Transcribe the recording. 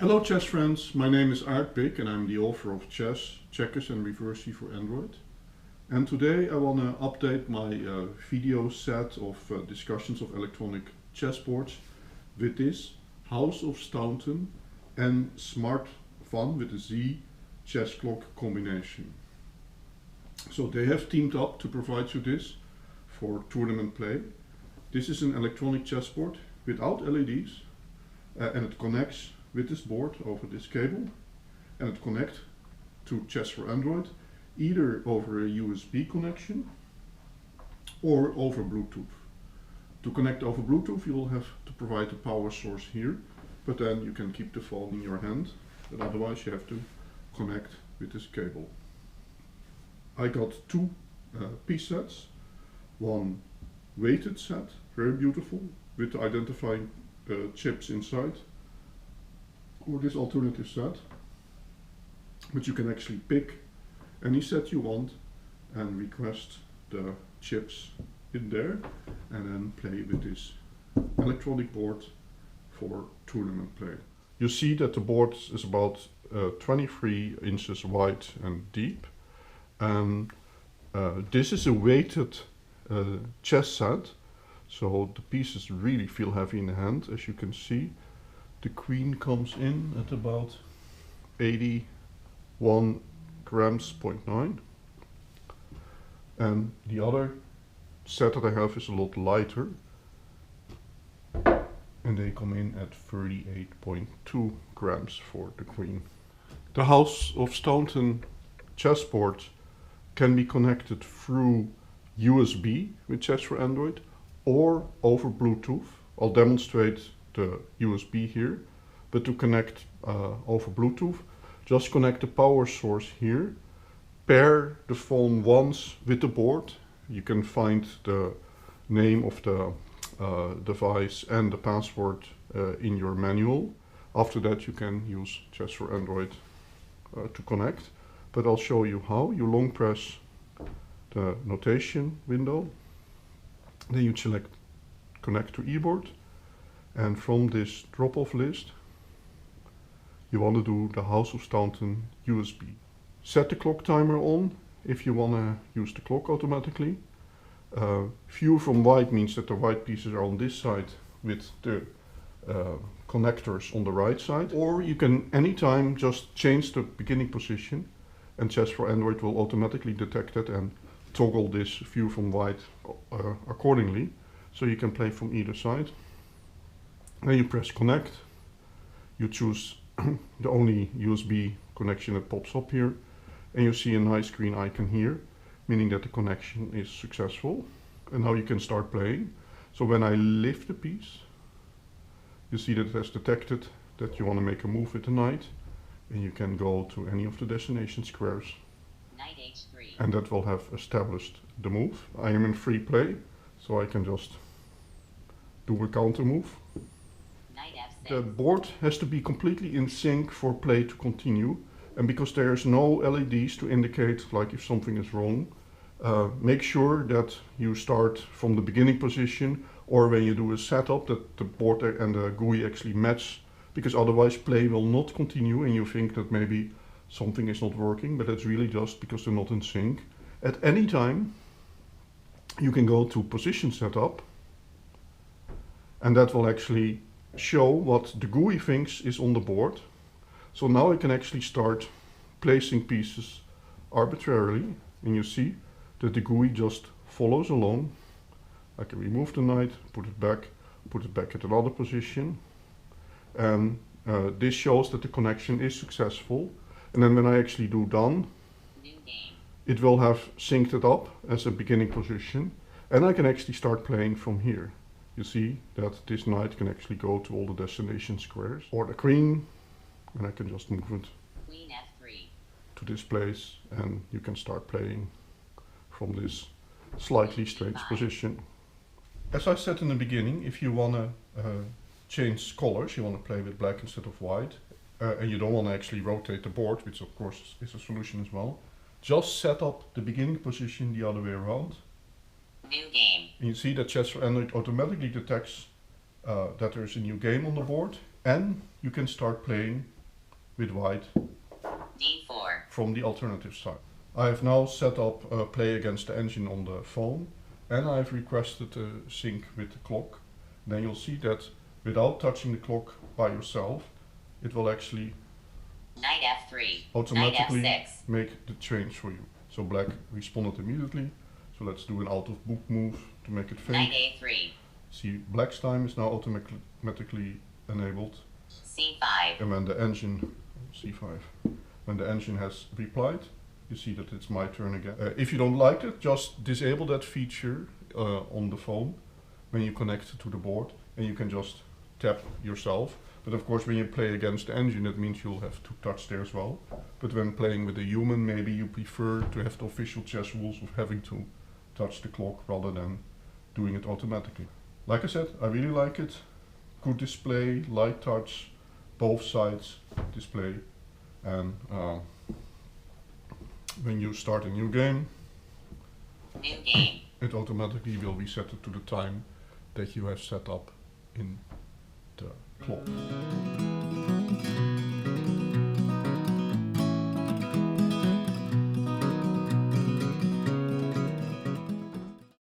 Hello chess friends, my name is Aart and I'm the author of Chess, Checkers and Reversi for Android. And today I want to update my video set of discussions of electronic chessboards with this House of Staunton and Zmartfun with a Z chess clock combination. So they have teamed up to provide you this for tournament play. This is an electronic chessboard without LEDs and it connects with this board over this cable, and it connects to Chess for Android either over a USB connection or over Bluetooth. To connect over Bluetooth you will have to provide the power source here, but then you can keep the phone in your hand, but otherwise you have to connect with this cable. I got two piece sets, one weighted set, very beautiful, with the identifying chips inside, or this alternative set, but you can actually pick any set you want and request the chips in there and then play with this electronic board for tournament play. You see that the board is about 23 inches wide and deep, and this is a weighted chess set, so the pieces really feel heavy in the hand. As you can see, the queen comes in at about 81 grams, 0.9, and the other set that I have is a lot lighter, and they come in at 38.2 grams for the queen. The House of Staunton chessboard can be connected through USB with Chess for Android or over Bluetooth. I'll demonstrate the USB here, but to connect over Bluetooth, just connect the power source here, pair the phone once with the board. You can find the name of the device and the password in your manual. After that you can use Chess for Android to connect, but I'll show you how. You long press the notation window, then you select connect to eBoard, and from this drop-off list you want to do the House of Staunton USB. Set the clock timer on if you want to use the clock automatically. View from white means that the white pieces are on this side with the connectors on the right side, or you can anytime just change the beginning position and Chess for Android will automatically detect it and toggle this view from white accordingly, so you can play from either side. Then you press connect, you choose the only USB connection that pops up here, and you see a nice green icon here, meaning that the connection is successful, and now you can start playing. So when I lift the piece, you see that it has detected that you want to make a move with the knight, and you can go to any of the destination squares, knight h3, and that will have established the move. I am in free play, so I can just do a counter move. The board has to be completely in sync for play to continue, and because there is no LEDs to indicate like if something is wrong, make sure that you start from the beginning position, or when you do a setup that the board and the GUI actually match, because otherwise play will not continue and you think that maybe something is not working, but it's really just because they're not in sync. At any time you can go to position setup, and that will actually show what the GUI thinks is on the board. So now I can actually start placing pieces arbitrarily, and you see that the GUI just follows along. I can remove the knight, put it back at another position, and this shows that the connection is successful. And then when I actually do done, it will have synced it up as a beginning position, and I can actually start playing from here. You see that this knight can actually go to all the destination squares, or the queen, and I can just move it queen f3 to this place, and you can start playing from this slightly strange position. As I said in the beginning, if you want to change colors, you want to play with black instead of white, and you don't want to actually rotate the board, which of course is a solution as well, just set up the beginning position the other way around. New game. And you see that Chess for Android automatically detects that there is a new game on the board, and you can start playing with white D4. from the alternative side. I have now set up play against the engine on the phone, and I've requested a sync with the clock. Then you'll see that without touching the clock by yourself, it will actually Knight F3. automatically Knight F6. make the change for you. So black responded immediately. So let's do an out of book move to make it Knight fake. A3. See, black's time is now automatically enabled. C5. And when the engine, C5, when the engine has replied, you see that it's my turn again. If you don't like it, just disable that feature on the phone when you connect it to the board, and you can just tap yourself. But of course, when you play against the engine, it means you'll have to touch there as well. But when playing with a human, maybe you prefer to have the official chess rules of having to touch the clock rather than doing it automatically. Like I said, I really like it. Good display, light touch, both sides display, and when you start a new game, it automatically will reset it to the time that you have set up in the clock.